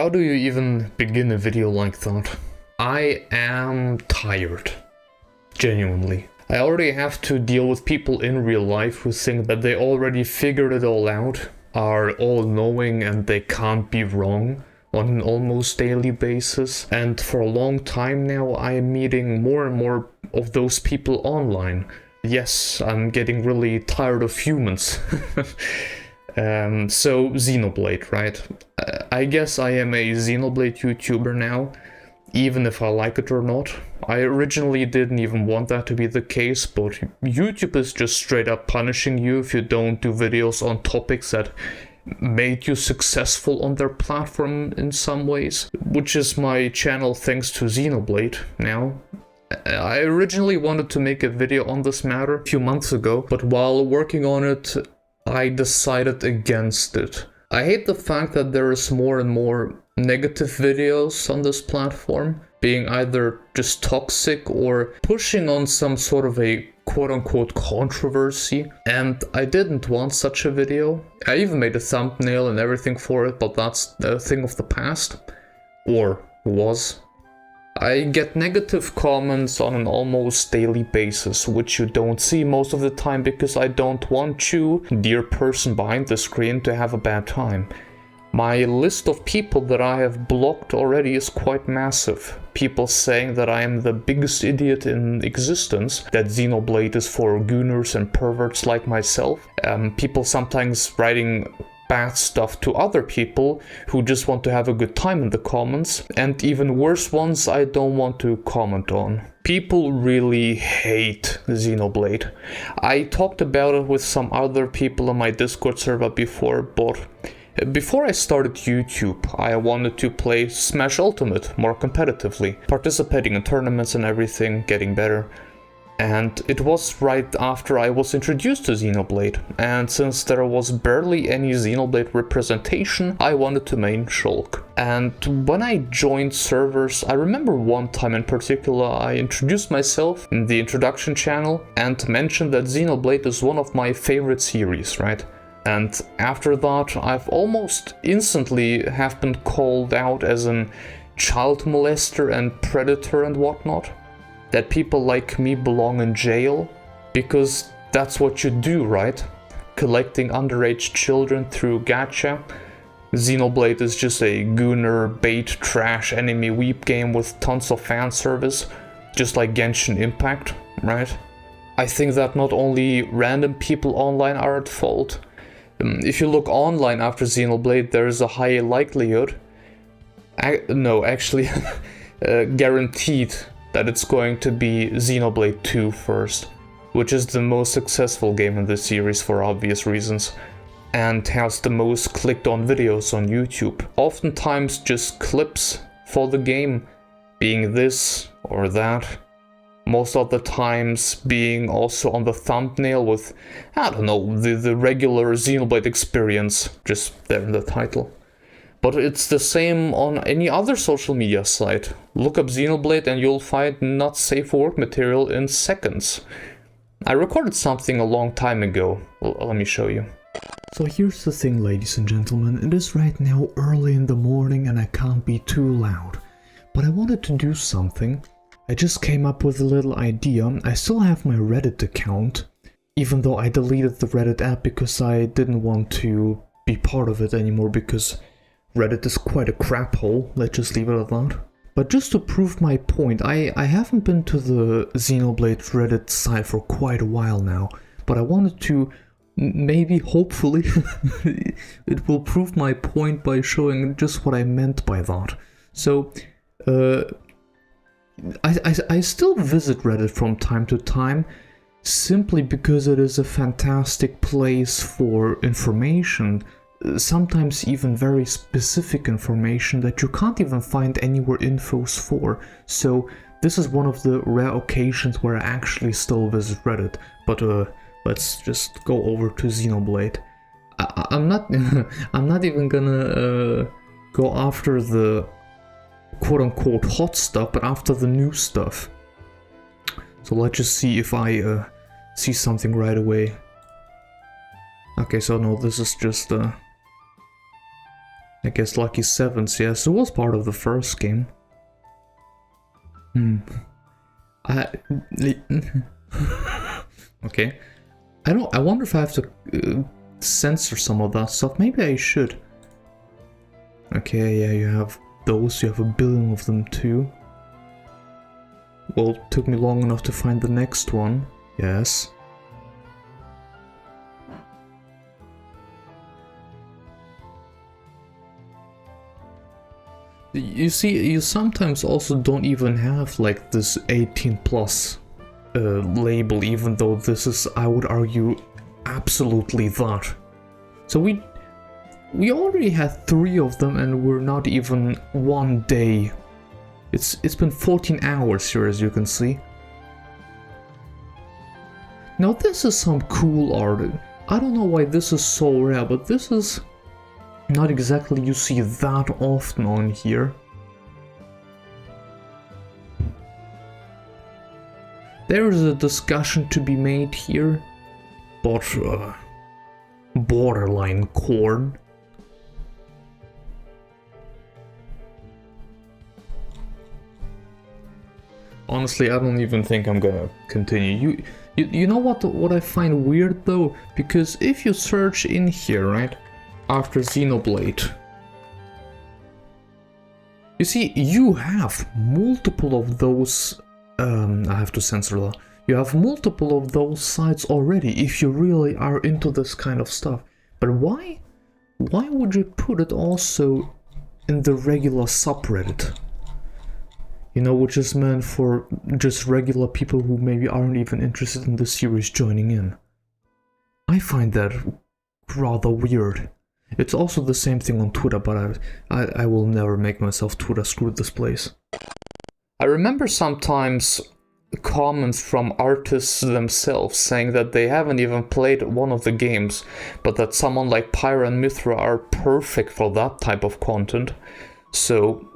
How do you even begin a video like that? I am tired. Genuinely. I already have to deal with people in real life who think that they already figured it all out, are all-knowing and they can't be wrong on an almost daily basis. And for a long time now, I am meeting more and more of those people online. Yes, I'm getting really tired of humans. So Xenoblade, right? I guess I am a Xenoblade YouTuber now, even if I like it or not. I originally didn't even want that to be the case, but YouTube is just straight up punishing you if you don't do videos on topics that made you successful on their platform in some ways, which is my channel thanks to Xenoblade now. I originally wanted to make a video on this matter a few months ago, but while working on it, I decided against it. I hate the fact that there is more and more negative videos on this platform, being either just toxic or pushing on some sort of a quote-unquote controversy, and I didn't want such a video. I even made a thumbnail and everything for it, but that's a thing of the past. Or was. I get negative comments on an almost daily basis, which you don't see most of the time because I don't want you, dear person behind the screen, to have a bad time. My list of people that I have blocked already is quite massive. People saying that I am the biggest idiot in existence, that Xenoblade is for gooners and perverts like myself. People sometimes writing bad stuff to other people who just want to have a good time in the comments, and even worse ones I don't want to comment on. People really hate Xenoblade. I talked about it with some other people on my Discord server before, but before I started YouTube, I wanted to play Smash Ultimate more competitively, participating in tournaments and everything, getting better. And it was right after I was introduced to Xenoblade, and since there was barely any Xenoblade representation, I wanted to main Shulk. And when I joined servers, I remember one time in particular I introduced myself in the introduction channel and mentioned that Xenoblade is one of my favorite series, right? And after that, I've almost instantly have been called out as an child molester and predator and whatnot. That people like me belong in jail, because that's what you do, right? Collecting underage children through gacha. Xenoblade is just a gooner, bait, trash, enemy weep game with tons of fan service, just like Genshin Impact, right? I think that not only random people online are at fault. If you look online after Xenoblade, there is a high likelihood, guaranteed, that it's going to be Xenoblade 2 first, which is the most successful game in the series for obvious reasons, and has the most clicked on videos on YouTube. Oftentimes just clips for the game, being this or that. Most of the times being also on the thumbnail with, I don't know, the regular Xenoblade experience, just there in the title. But it's the same on any other social media site. Look up Xenoblade and you'll find not safe for work material in seconds. I recorded something a long time ago. Let me show you. So here's the thing, ladies and gentlemen. It is right now early in the morning and I can't be too loud. But I wanted to do something. I just came up with a little idea. I still have my Reddit account, even though I deleted the Reddit app because I didn't want to be part of it anymore, because Reddit is quite a crap hole, let's just leave it at that. But just to prove my point, I haven't been to the Xenoblade Reddit site for quite a while now, but I wanted to, maybe, hopefully, it will prove my point by showing just what I meant by that. So, I still visit Reddit from time to time, simply because it is a fantastic place for information. Sometimes even very specific information that you can't even find anywhere infos for. So this is one of the rare occasions where I actually still visit Reddit. But let's just go over to Xenoblade. I'm not even gonna go after the quote-unquote hot stuff, but after the new stuff. So let's just see if I see something right away. Okay, so no, this is just I guess Lucky Sevens, yes, it was part of the first game. Okay. I wonder if I have to censor some of that stuff. Maybe I should. Okay, yeah, you have those. You have a billion of them too. Well, it took me long enough to find the next one. Yes. You see, you sometimes also don't even have like this 18 plus label, even though this is, I would argue, absolutely that. So we already had 3 of them and we're not even 1 day. It's been 14 hours here, as you can see. Now this is some cool art. I don't know why this is so rare, but this is not exactly you see that often on here. There is a discussion to be made here, but borderline corn. Honestly, I don't even think I'm gonna continue. You know what I find weird though? Because if you search in here, right, after Xenoblade, you see, you have multiple of those. I have to censor that. You have multiple of those sites already if you really are into this kind of stuff. But why would you put it also in the regular subreddit? You know, which is meant for just regular people who maybe aren't even interested in the series joining in. I find that rather weird. It's also the same thing on Twitter, but I will never make myself Twitter, screw this place. I remember sometimes comments from artists themselves saying that they haven't even played one of the games, but that someone like Pyra and Mithra are perfect for that type of content. So,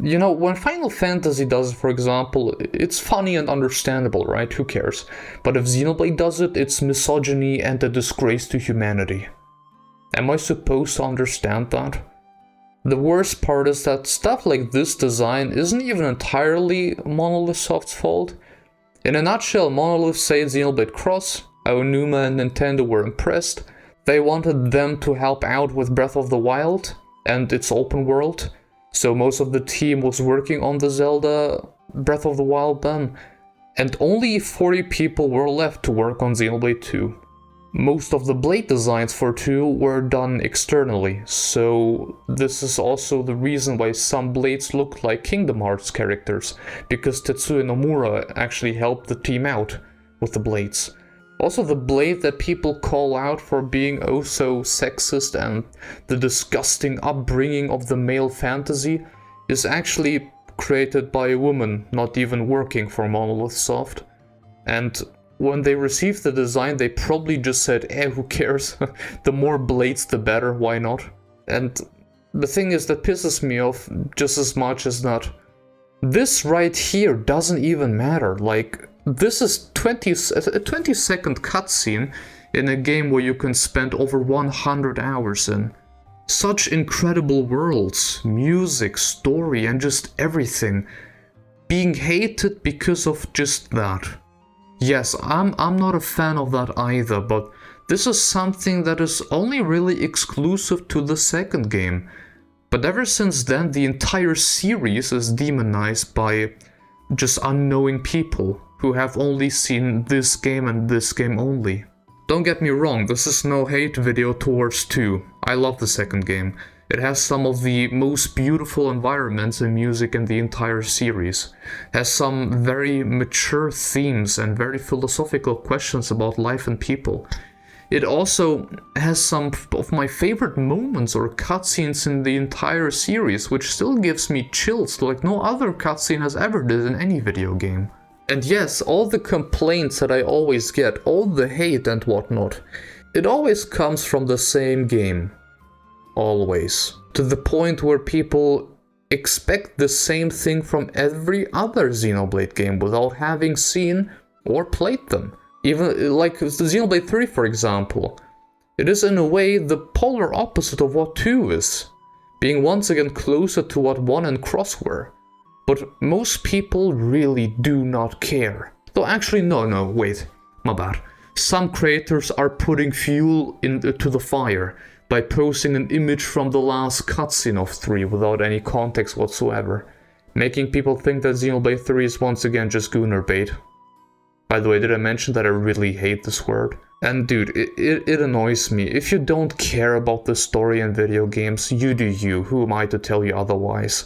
you know, when Final Fantasy does it, for example, it's funny and understandable, right? Who cares? But if Xenoblade does it, it's misogyny and a disgrace to humanity. Am I supposed to understand that? The worst part is that stuff like this design isn't even entirely Monolith Soft's fault. In a nutshell, Monolith said Xenoblade Cross, Aonuma and Nintendo were impressed. They wanted them to help out with Breath of the Wild and its open world. So most of the team was working on the Zelda Breath of the Wild then. And only 40 people were left to work on Xenoblade 2. Most of the blade designs for 2 were done externally, so this is also the reason why some blades look like Kingdom Hearts characters, because Tetsuya Nomura actually helped the team out with the blades. Also, the blade that people call out for being oh so sexist and the disgusting upbringing of the male fantasy is actually created by a woman not even working for Monolith Soft. And when they received the design, they probably just said, who cares? The more blades, the better, why not? And the thing is that pisses me off just as much as that. This right here doesn't even matter. Like, this is a 20-second cutscene in a game where you can spend over 100 hours in. Such incredible worlds, music, story, and just everything. Being hated because of just that. Yes, I'm not a fan of that either, but this is something that is only really exclusive to the second game. But ever since then, the entire series is demonized by just unknowing people who have only seen this game and this game only. Don't get me wrong, this is no hate video towards 2. I love the second game. It has some of the most beautiful environments and music in the entire series. Has some very mature themes and very philosophical questions about life and people. It also has some of my favorite moments or cutscenes in the entire series, which still gives me chills like no other cutscene has ever did in any video game. And yes, all the complaints that I always get, all the hate and whatnot, it always comes from the same game. Always. To the point where people expect the same thing from every other Xenoblade game without having seen or played them. Even like the Xenoblade 3, for example. It is in a way the polar opposite of what 2 is. being once again closer to what 1 and Cross were. But most people really do not care. Though actually no, wait, my bad. Some creators are putting fuel into the fire by posting an image from the last cutscene of 3 without any context whatsoever, making people think that Xenoblade 3 is once again just Gooner bait. By the way, did I mention that I really hate this word? And dude, it annoys me. If you don't care about the story in video games, you do you. Who am I to tell you otherwise?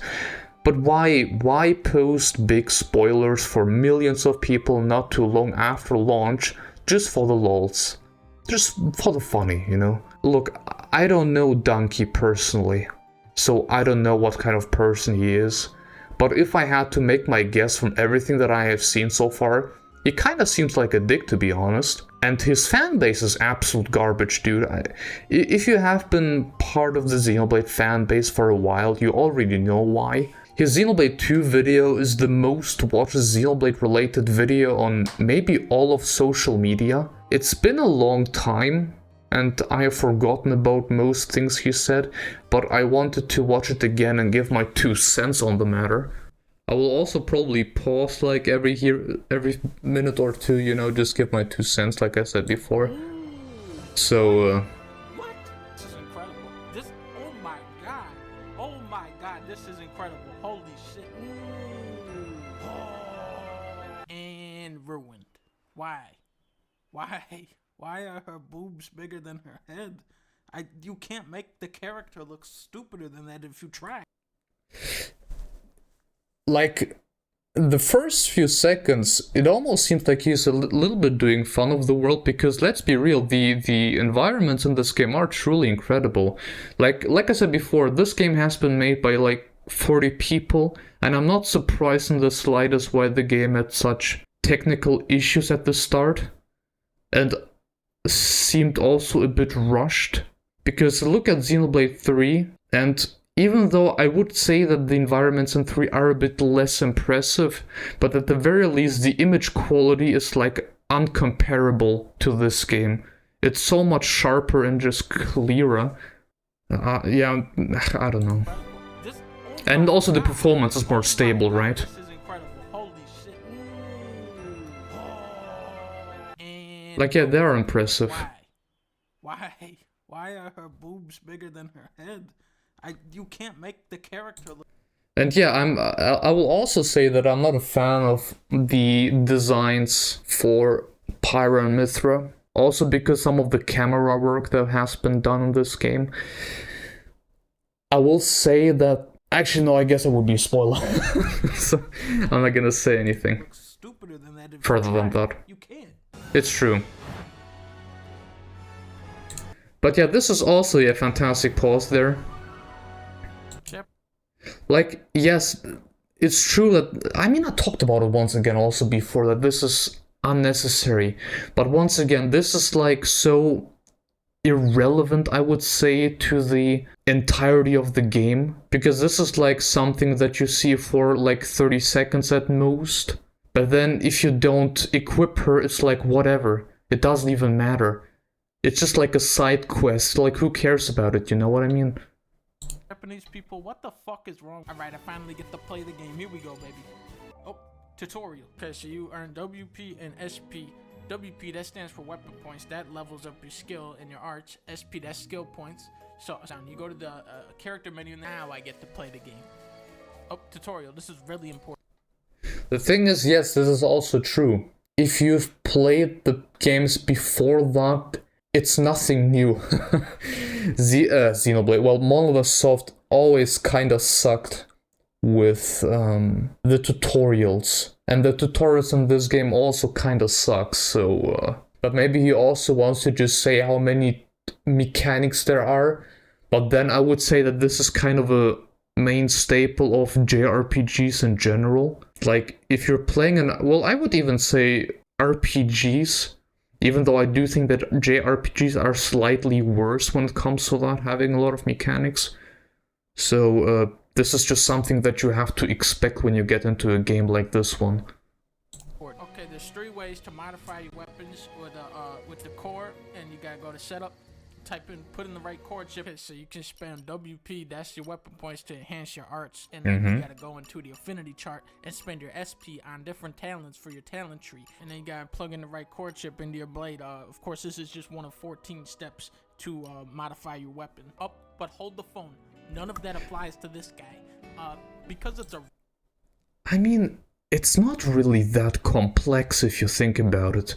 But why post big spoilers for millions of people not too long after launch just for the lols? Just for the funny, you know? Look, I don't know Dunkey personally, so I don't know what kind of person he is. But if I had to make my guess from everything that I have seen so far, he kinda seems like a dick, to be honest. And his fanbase is absolute garbage, dude. If you have been part of the Xenoblade fanbase for a while, you already know why. His Xenoblade 2 video is the most watched Xenoblade related video on maybe all of social media. It's been a long time, and I have forgotten about most things he said, but I wanted to watch it again and give my 2 cents on the matter. I will also probably pause like every minute or two, you know, just give my 2 cents like I said before. So, What? This is incredible. Oh my god, this is incredible. Holy shit. And ruined. Why? Why are her boobs bigger than her head? You can't make the character look stupider than that if you try. like, the first few seconds, it almost seems like he's a little bit doing fun of the world, because let's be real, the environments in this game are truly incredible. Like I said before, this game has been made by like 40 people, and I'm not surprised in the slightest why the game had such technical issues at the start, and seemed also a bit rushed. Because look at Xenoblade 3, and even though I would say that the environments in 3 are a bit less impressive, but at the very least the image quality is like uncomparable to this game. It's so much sharper and just clearer. Yeah, I don't know. And also the performance is more stable, right? This is incredible. Holy shit. Like, yeah, they are impressive. Why are her boobs bigger than her head? You can't make the character look. And yeah, I will also say that I'm not a fan of the designs for Pyra and Mithra. Also because some of the camera work that has been done in this game. I will say that... Actually, no, I guess it would be a spoiler. So I'm not gonna say anything further than that. You can't. It's true. But yeah, this is also a fantastic pause there. Like, yes, it's true that... I mean, I talked about it once again also before, that this is unnecessary. But once again, this is like so irrelevant, I would say, to the entirety of the game. Because this is like something that you see for like 30 seconds at most. But then if you don't equip her, it's like whatever. It doesn't even matter. It's just like a side quest. Like, who cares about it, you know what I mean? Japanese people, what the fuck is wrong? Alright, I finally get to play the game. Here we go, baby. Oh, tutorial. Okay, so you earn WP and SP. WP, that stands for weapon points. That levels up your skill in your arts. SP, that's skill points. So you go to the character menu. Now I get to play the game. Oh, tutorial. This is really important. The thing is, yes, this is also true. If you've played the games before that, it's nothing new. Xenoblade, well, Monolith Soft always kinda sucked with the tutorials. And the tutorials in this game also kinda suck, so... but maybe he also wants to just say how many mechanics there are. But then I would say that this is kind of a main staple of JRPGs in general. Like, if you're playing well, I would even say RPGs. Even though I do think that JRPGs are slightly worse when it comes to that, having a lot of mechanics. So, this is just something that you have to expect when you get into a game like this one. Okay, there's 3 ways to modify your weapons with the core, and you gotta go to setup, put in the right chord chip, so you can spam WP, that's your weapon points to enhance your arts, and then you gotta go into the affinity chart and spend your SP on different talents for your talent tree, and then you gotta plug in the right chord chip into your blade. Of course, this is just one of 14 steps to modify your weapon. Oh, but hold the phone. None of that applies to this guy, because it's a... I mean, it's not really that complex if you think about it.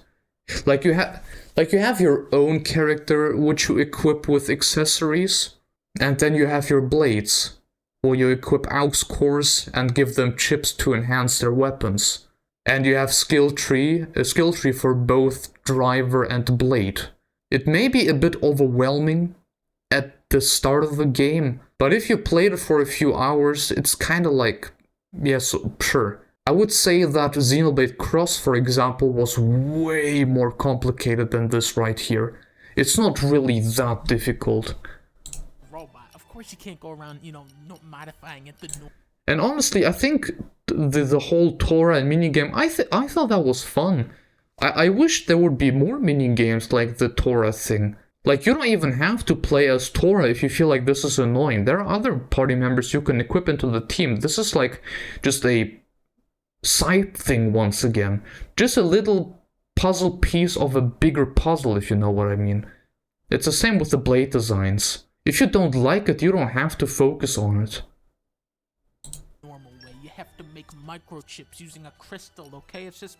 Like you have your own character which you equip with accessories, and then you have your blades, where you equip aux cores and give them chips to enhance their weapons. And you have a skill tree for both driver and blade. It may be a bit overwhelming at the start of the game, but if you played it for a few hours, it's kind of like, yes, sure. I would say that Xenoblade Cross, for example, was way more complicated than this right here. It's not really that difficult. Robot. Of course you can't go around, modifying it. And honestly, I think the whole Torah and minigame, I thought that was fun. I wish there would be more minigames like the Torah thing. Like, you don't even have to play as Torah if you feel like this is annoying. There are other party members you can equip into the team. This is like just a side thing once again. Just a little puzzle piece of a bigger puzzle, if you know what I mean. It's the same with the blade designs. If you don't like it, you don't have to focus on it. Normal way. You have to make microchips using a crystal, okay? It's just...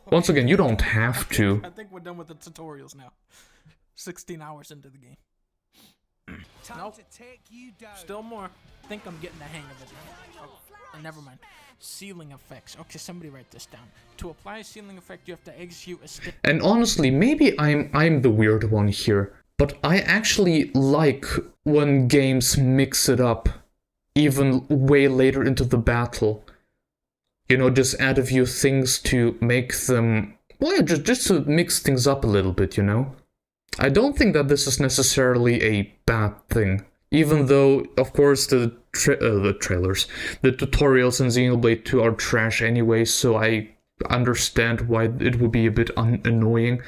Once again, you don't have to. I think we're done with the tutorials now. 16 hours into the game. Nope. Still more. I think I'm getting the hang of it. Oh, never mind. Ceiling effects. Okay, somebody write this down. To apply a ceiling effect, you have to execute a step. And honestly, maybe I'm the weird one here, but I actually like when games mix it up, even way later into the battle. You know, just add a few things to make them, well, just to mix things up a little bit, you know? I don't think that this is necessarily a bad thing. Even though, of course, the trailers, the tutorials in Xenoblade 2 are trash anyway, so I understand why it would be a bit annoying.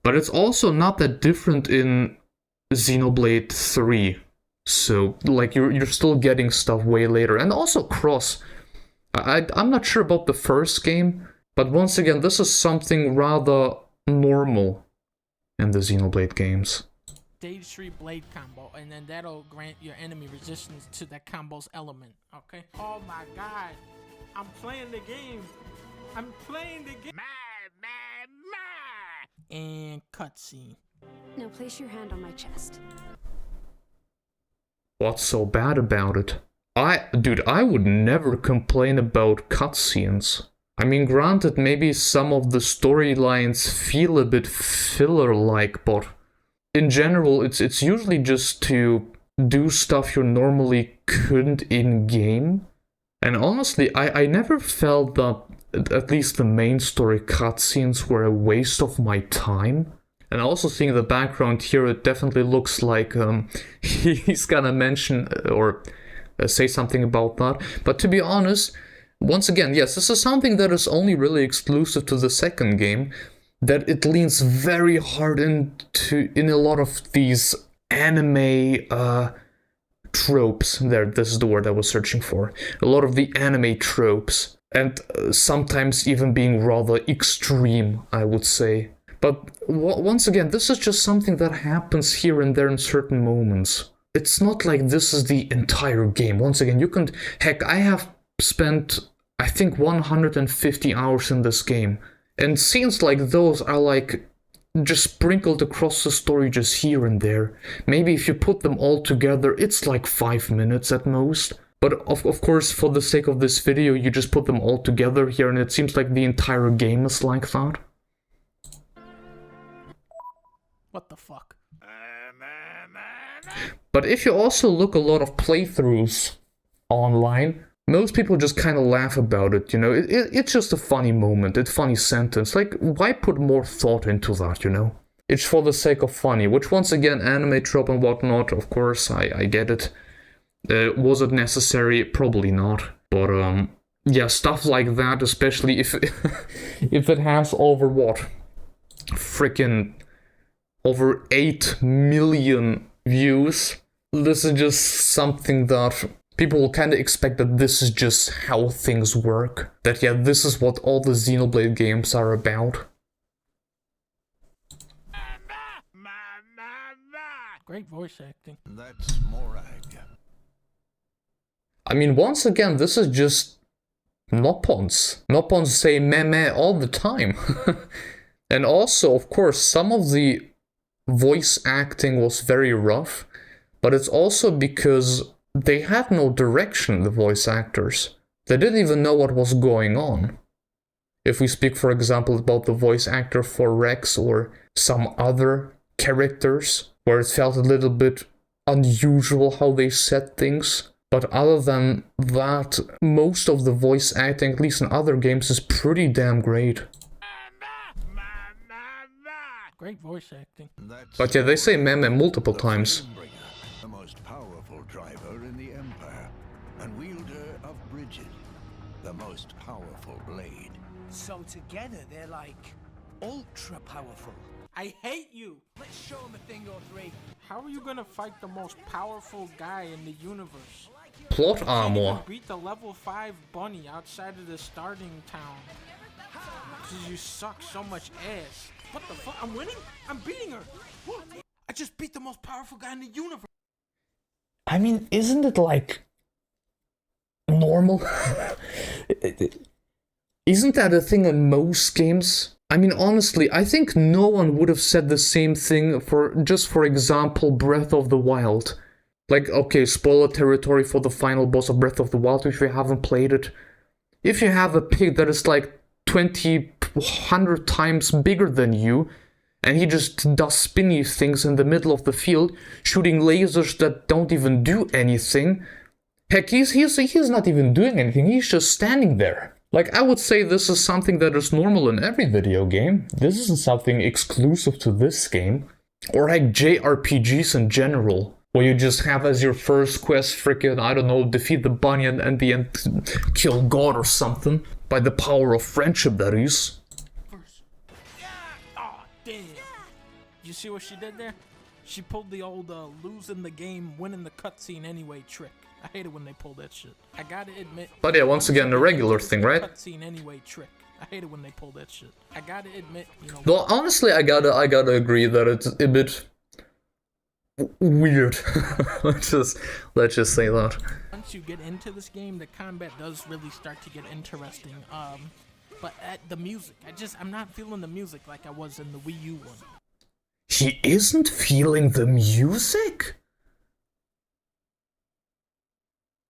But it's also not that different in Xenoblade 3. So, like, you're still getting stuff way later. And also Cross. I'm not sure about the first game, but once again, this is something rather normal in the Xenoblade games. Stage 3 blade combo, and then that'll grant your enemy resistance to that combo's element, okay? Oh my god, I'm playing the game. I'm playing the game. And cutscene. Now place your hand on my chest. What's so bad about it? Dude, I would never complain about cutscenes. I mean, granted, maybe some of the storylines feel a bit filler-like, but in general, it's usually just to do stuff you normally couldn't in-game. And honestly, I never felt that at least the main story cutscenes were a waste of my time. And also seeing the background here, it definitely looks like he's gonna mention or say something about that. But to be honest, once again, yes, this is something that is only really exclusive to the second game, that it leans very hard in a lot of these anime tropes. This is the word I was searching for. A lot of the anime tropes, and sometimes even being rather extreme, I would say. But once again, this is just something that happens here and there in certain moments. It's not like this is the entire game. Once again, you can... Heck, I have spent, I think, 150 hours in this game. And scenes like those are like just sprinkled across the story just here and there. Maybe if you put them all together, it's like 5 minutes at most. But of course, for the sake of this video, you just put them all together here, and it seems like the entire game is like that. What the fuck? But if you also look a lot of playthroughs online, most people just kind of laugh about it, you know? It's just a funny moment, a funny sentence. Like, why put more thought into that, you know? It's for the sake of funny, which once again, anime trope and whatnot, of course, I get it. Was it necessary? Probably not. But, yeah, stuff like that, especially if if it has over what? Frickin' over 8 million views. This is just something that people will kind of expect, that this is just how things work. That yeah, this is what all the Xenoblade games are about. Great voice acting. That's Morag. I mean, once again, this is just Noppons. Noppons say meh all the time. And also, of course, some of the voice acting was very rough, but it's also because they had no direction, the voice actors. They didn't even know what was going on. If we speak, for example, about the voice actor for Rex or some other characters, where it felt a little bit unusual how they said things. But other than that, most of the voice acting, at least in other games, is pretty damn great. Great voice acting. But yeah, they say meme multiple times. The most powerful driver in the Empire, and wielder of Bridget, the most powerful blade. So together they're like ultra powerful. I hate you! Let's show them a thing or three. How are you gonna fight the most powerful guy in the universe? Plot armor. Beat the level 5 bunny outside of the starting town. Cause you suck so much ass. What the fuck? I'm winning? I'm beating her! What? I just beat the most powerful guy in the universe! I mean, isn't it like normal? Isn't that a thing in most games? I mean, honestly, I think no one would have said the same thing for, just for example, Breath of the Wild. Like, okay, spoiler territory for the final boss of Breath of the Wild if you haven't played it. If you have a pig that is like 100 times bigger than you, and he just does spinny things in the middle of the field, shooting lasers that don't even do anything. Heck, he's not even doing anything, he's just standing there. Like, I would say this is something that is normal in every video game. This isn't something exclusive to this game. Or like JRPGs in general, where you just have as your first quest frickin', I don't know, defeat the bunny and at the end kill God or something. By the power of friendship, that is. Oh, damn. You see what she did there? She pulled the old losing the game, winning the cutscene anyway trick. I hate it when they pull that shit. I gotta admit. But yeah, once again, the regular thing, right? Cutscene anyway trick. I hate it when they pull that shit. I gotta admit, you know. Well, honestly, I gotta agree that it's a bit weird. let's just say that. Once you get into this game, the combat does really start to get interesting. But at the music, I'm not feeling the music like I was in the Wii U one. He isn't feeling the music?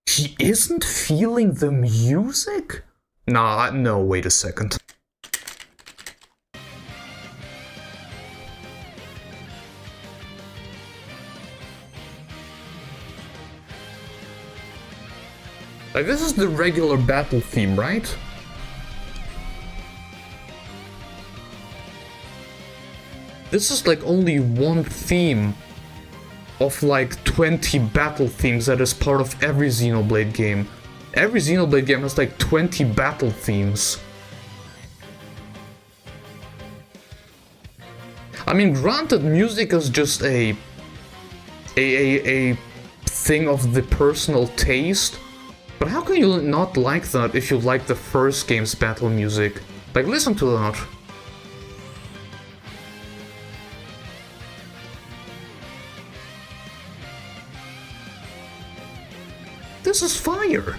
He isn't feeling the music? Nah, no, wait a second. Like, this is the regular battle theme, right? This is like only one theme of like 20 battle themes that is part of every Xenoblade game. Every Xenoblade game has like 20 battle themes. I mean, granted, music is just a thing of the personal taste, but how can you not like that if you like the first game's battle music? Like, listen to that. This is fire!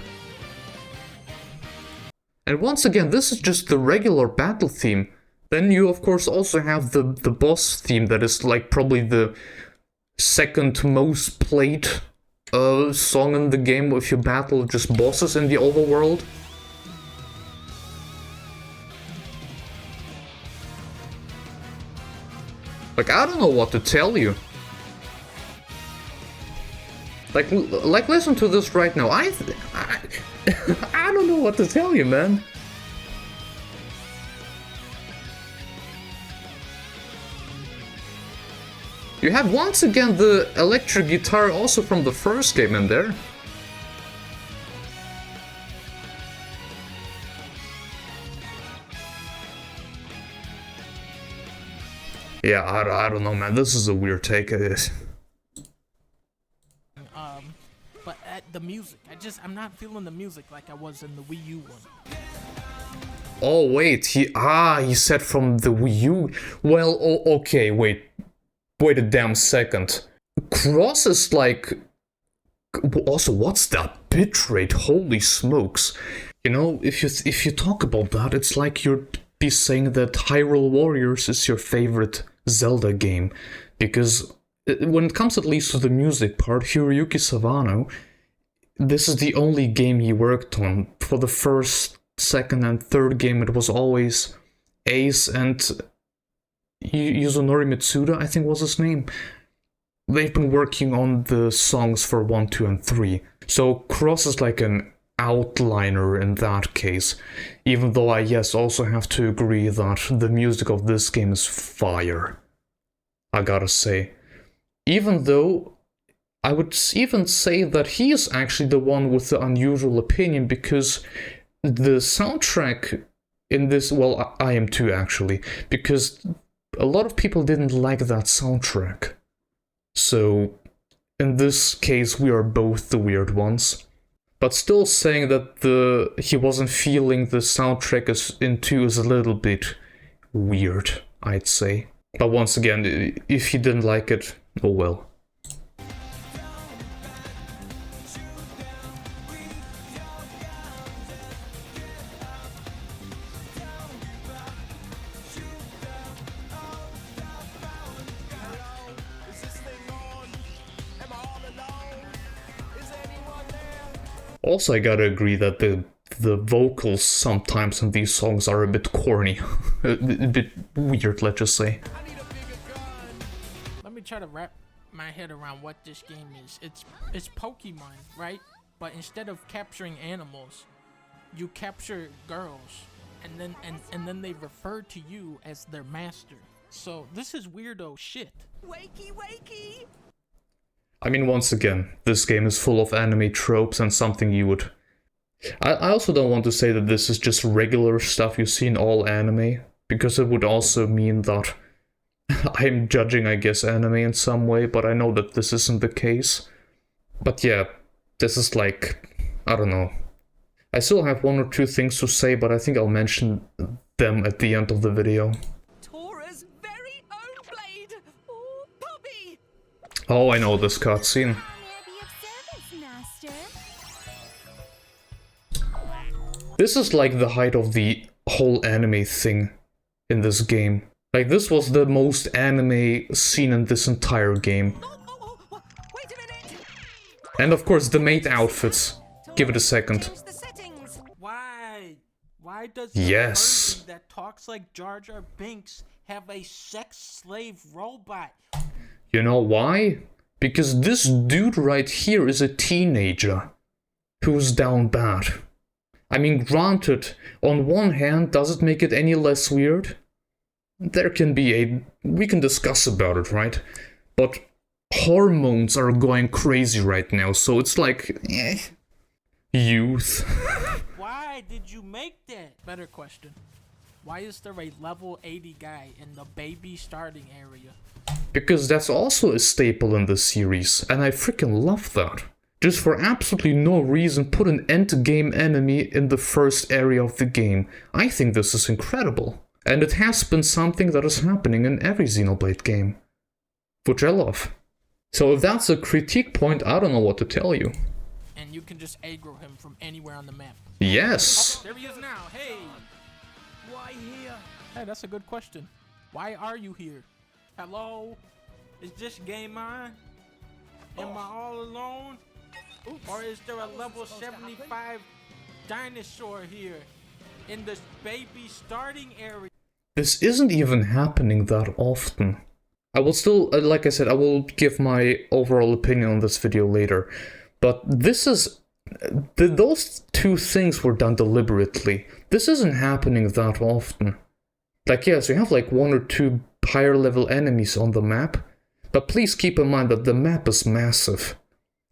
And once again, this is just the regular battle theme. Then you of course also have the boss theme that is like probably the second most played song in the game if you battle just bosses in the overworld. Like, I don't know what to tell you. Like, listen to this right now. I don't know what to tell you, man. You have once again the electric guitar also from the first game in there. Yeah, I don't know, man. This is a weird take. It is. But at the music, I'm not feeling the music like I was in the Wii U one. Oh wait, he said from the Wii U. Well, okay, wait a damn second. Cross is like. Also, what's that bitrate? Holy smokes! You know, if you talk about that, it's like you'd be saying that Hyrule Warriors is your favorite Zelda game, because when it comes at least to the music part, Hiroyuki Sawano, this is the only game he worked on. For the first, second, and third game, it was always Ace and Yuzunori Mitsuda, I think was his name. They've been working on the songs for 1, 2, and 3. So Cross is like an outliner in that case. Even though I, yes, also have to agree that the music of this game is fire. I gotta say. Even though I would even say that he is actually the one with the unusual opinion, because the soundtrack in this, well, I am too actually, because a lot of people didn't like that soundtrack. So, in this case, we are both the weird ones. But still saying that he wasn't feeling the soundtrack is a little bit weird, I'd say. But once again, if he didn't like it, oh well. Also, I gotta agree that the vocals sometimes in these songs are a bit corny. a bit weird, let's just say. Let me try to wrap my head around what this game is. It's Pokemon, right? But instead of capturing animals, you capture girls, and then they refer to you as their master. So this is weirdo shit. Wakey, wakey! I mean, once again, this game is full of anime tropes and something you would... I also don't want to say that this is just regular stuff you see in all anime, because it would also mean that I'm judging, I guess, anime in some way, but I know that this isn't the case. But yeah, this is like... I don't know. I still have 1 or 2 things to say, but I think I'll mention them at the end of the video. Oh, I know this cutscene. This is like the height of the whole anime thing in this game. Like, this was the most anime scene in this entire game. And of course, the maid outfits. Give it a second. Why does yes. the person that talks like Jar Jar Binks have a sex slave robot? You know why? Because this dude right here is a teenager who's down bad. I mean, granted, on one hand, does it make it any less weird? There can be we can discuss about it, right? But hormones are going crazy right now, so it's like, youth. Why did you make that? Better question. Why is there a level 80 guy in the baby starting area? Because that's also a staple in the series, and I freaking love that. Just for absolutely no reason, put an endgame enemy in the first area of the game. I think this is incredible. And it has been something that is happening in every Xenoblade game. Which I love. So if that's a critique point, I don't know what to tell you. And you can just aggro him from anywhere on the map. Yes! Oh, there he is now, hey! Why here? Hey, that's a good question. Why are you here? Hello? Is this game on? Am I all alone? Or is there a level 75 dinosaur here in this baby starting area? This isn't even happening that often. I will still, like I said, I will give my overall opinion on this video later. But this is... those 2 things were done deliberately. This isn't happening that often. Like, yes, you have like 1 or 2 higher level enemies on the map, but please keep in mind that the map is massive.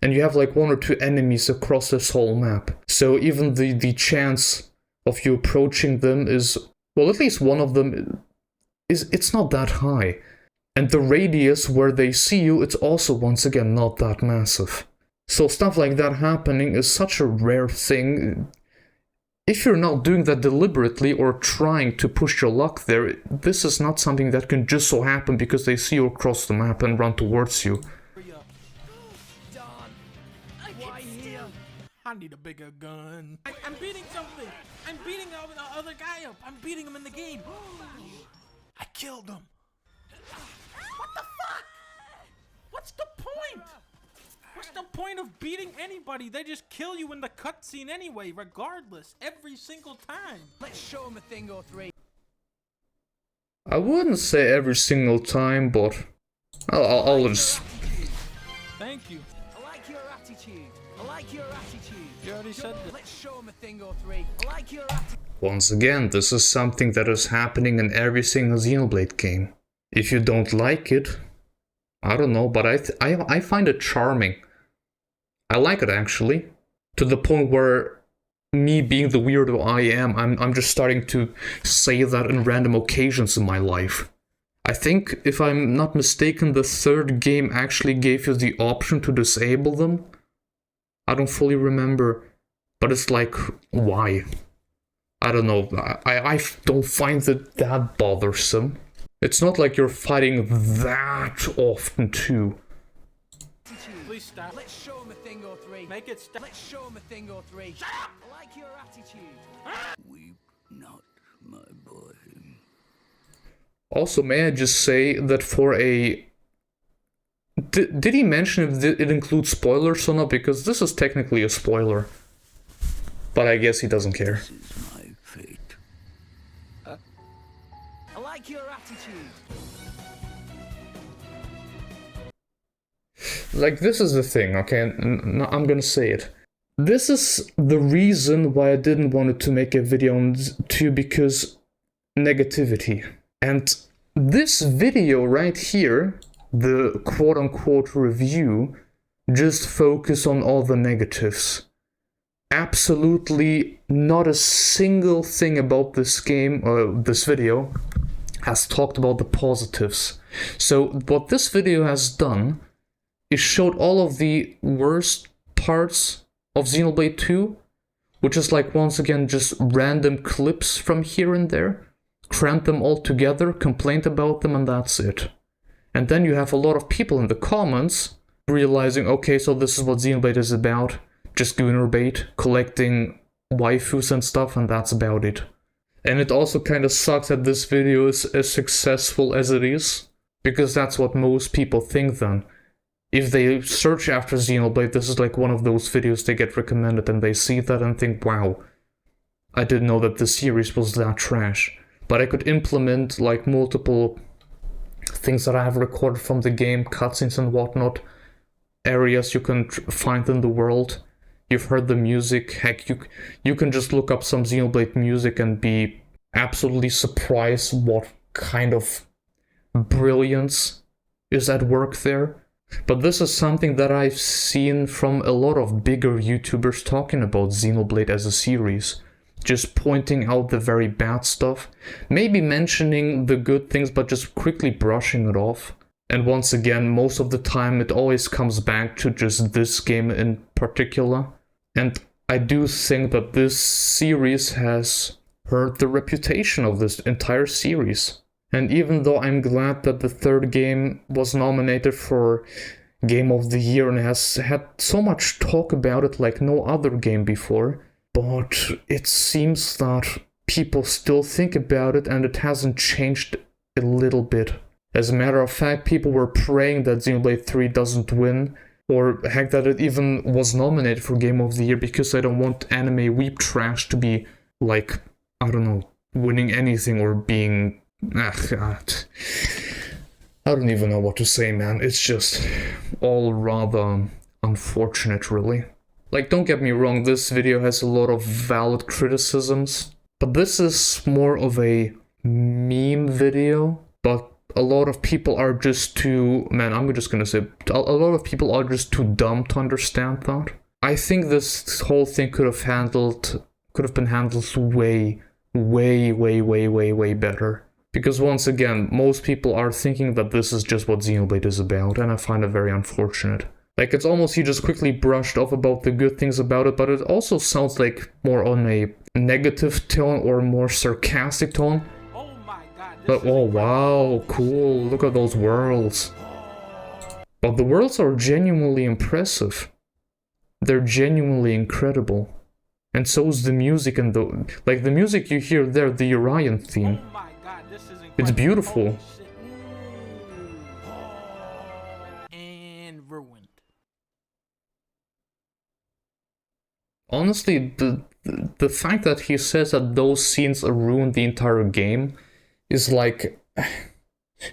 And you have like 1 or 2 enemies across this whole map. So even the chance of you approaching them is, well, at least one of them is, it's not that high. And the radius where they see you, it's also once again not that massive. So stuff like that happening is such a rare thing. If you're not doing that deliberately or trying to push your luck there, this is not something that can just so happen because they see you across the map and run towards you. I need a bigger gun. I'm beating something. I'm beating the other guy up. I'm beating him in the game. I killed him. What the fuck? What's the point? What's the point of beating anybody? They just kill you in the cutscene anyway, regardless, every single time. Let's show him a thing or three. I wouldn't say every single time, but I'll just... Thank you. I like your attitude. I like your attitude. You already said that. Let's show him a thing or three. I like your attitude. Once again, this is something that is happening in every single Xenoblade game. If you don't like it, I don't know, but I find it charming. I like it actually, to the point where me being the weirdo I am, I'm just starting to say that in random occasions in my life. I think, if I'm not mistaken, the third game actually gave you the option to disable them. I don't fully remember, but it's like, why? I don't know, I don't find it that bothersome. It's not like you're fighting that often too. Please stop. Let's show him a thing or three. Make it stop. Let's show him a thing or three. Shut up! I like your attitude. Weep not, my boy. Also, may I just say that for a... Did he mention if it includes spoilers or not? Because this is technically a spoiler. But I guess he doesn't care. This is my fate. I like your attitude. Like, this is the thing, okay? I'm gonna say it. This is the reason why I didn't want to make a video on too, because negativity. And this video right here, the quote-unquote review, just focus on all the negatives. Absolutely not a single thing about this game, or this video, has talked about the positives. So what this video has done is showed all of the worst parts of Xenoblade 2, which is like, once again, just random clips from here and there, crammed them all together, complained about them, and that's it. And then you have a lot of people in the comments realizing, okay, so this is what Xenoblade is about, just gooner bait, collecting waifus and stuff, and that's about it. And it also kind of sucks that this video is as successful as it is, because that's what most people think then. If they search after Xenoblade, this is like one of those videos they get recommended and they see that and think, wow, I didn't know that the series was that trash. But I could implement like multiple things that I have recorded from the game, cutscenes and whatnot, areas you can find in the world. You've heard the music, heck, you can just look up some Xenoblade music and be absolutely surprised what kind of brilliance is at work there. But this is something that I've seen from a lot of bigger YouTubers talking about Xenoblade as a series. Just pointing out the very bad stuff, maybe mentioning the good things but just quickly brushing it off. And once again, most of the time it always comes back to just this game in particular. And I do think that this series has hurt the reputation of this entire series. And even though I'm glad that the third game was nominated for Game of the Year and has had so much talk about it like no other game before, but it seems that people still think about it and it hasn't changed a little bit. As a matter of fact, people were praying that Xenoblade 3 doesn't win, or heck, that it even was nominated for Game of the Year, because I don't want anime weep trash to be like, I don't know, winning anything or being... God. I don't even know what to say, man. It's just all rather unfortunate, really. Like, don't get me wrong, this video has a lot of valid criticisms, but this is more of a meme video, but a lot of people are just too... Man, I'm just gonna say, a lot of people are just too dumb to understand that. I think this whole thing could have been handled way better. Because once again, most people are thinking that this is just what Xenoblade is about, and I find it very unfortunate. Like, it's almost you just quickly brushed off about the good things about it, but it also sounds like more on a negative tone or more sarcastic tone. Oh my god. But oh wow, cool, look at those worlds. But the worlds are genuinely impressive. They're genuinely incredible. And so is the music, and the music you hear there, the Orion theme. Oh my god, this is incredible. It's beautiful. And ruined. Honestly, the fact that he says that those scenes ruin the entire game is like,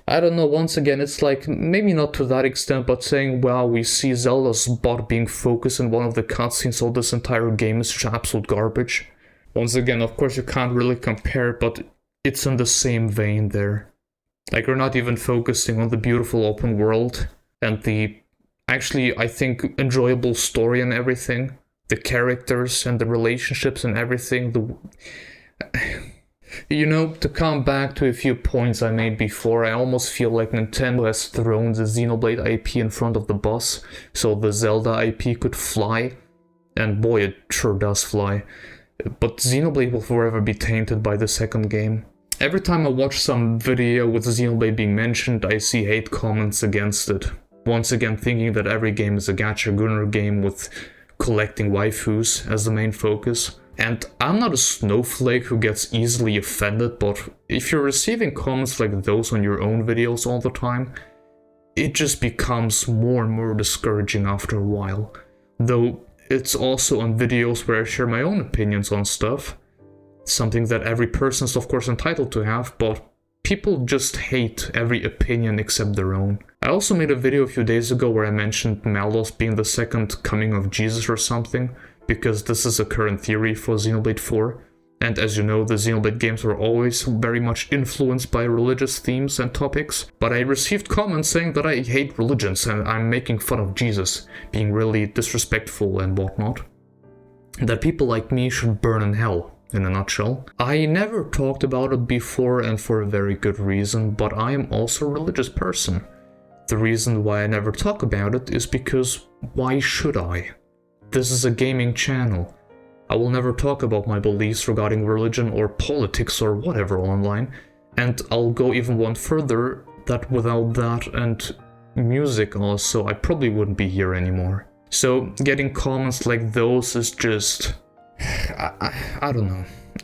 I don't know, once again, it's like, maybe not to that extent, but saying, wow, we see Zelda's butt being focused in one of the cutscenes, so this entire game is just absolute garbage. Once again, of course, you can't really compare, but it's in the same vein there. Like, we're not even focusing on the beautiful open world and the, actually, I think, enjoyable story and everything. The characters and the relationships and everything. You know, to come back to a few points I made before, I almost feel like Nintendo has thrown the Xenoblade IP in front of the bus, so the Zelda IP could fly. And boy, it sure does fly. But Xenoblade will forever be tainted by the second game. Every time I watch some video with Xenoblade being mentioned, I see hate comments against it. Once again, thinking that every game is a gacha gunner game with collecting waifus as the main focus. And I'm not a snowflake who gets easily offended, but if you're receiving comments like those on your own videos all the time, it just becomes more and more discouraging after a while. Though it's also on videos where I share my own opinions on stuff, something that every person is of course entitled to have, but people just hate every opinion except their own. I also made a video a few days ago where I mentioned Malos being the second coming of Jesus or something, because this is a current theory for Xenoblade 4. And as you know, the Xenoblade games were always very much influenced by religious themes and topics, but I received comments saying that I hate religions and I'm making fun of Jesus, being really disrespectful and whatnot. That people like me should burn in hell, in a nutshell. I never talked about it before, and for a very good reason, but I am also a religious person. The reason why I never talk about it is because why should I? This is a gaming channel. I will never talk about my beliefs regarding religion or politics or whatever online, and I'll go even one further, that without that and music also, I probably wouldn't be here anymore. So getting comments like those is just... I don't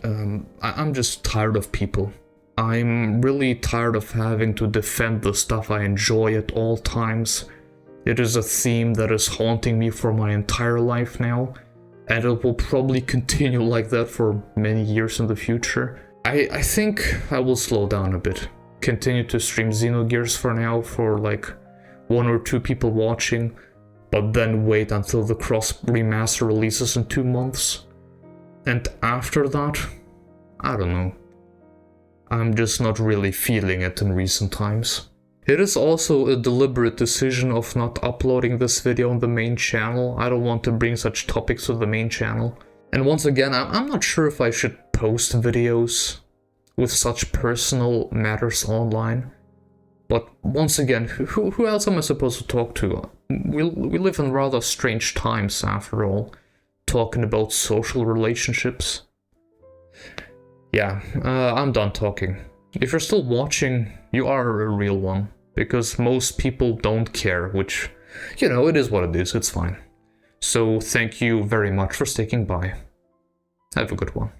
know. I'm just tired of people. I'm really tired of having to defend the stuff I enjoy at all times. It is a theme that is haunting me for my entire life now, and it will probably continue like that for many years in the future. I think I will slow down a bit. Continue to stream Xenogears for now for like 1 or 2 people watching, but then wait until the Cross remaster releases in 2 months. And after that, I don't know. I'm just not really feeling it in recent times. It is also a deliberate decision of not uploading this video on the main channel. I don't want to bring such topics to the main channel. And once again, I'm not sure if I should post videos with such personal matters online. But once again, who else am I supposed to talk to? We live in rather strange times after all, talking about social relationships. Yeah, I'm done talking. If you're still watching, you are a real one, because most people don't care, which, you know, it is what it is, it's fine. So thank you very much for sticking by. Have a good one.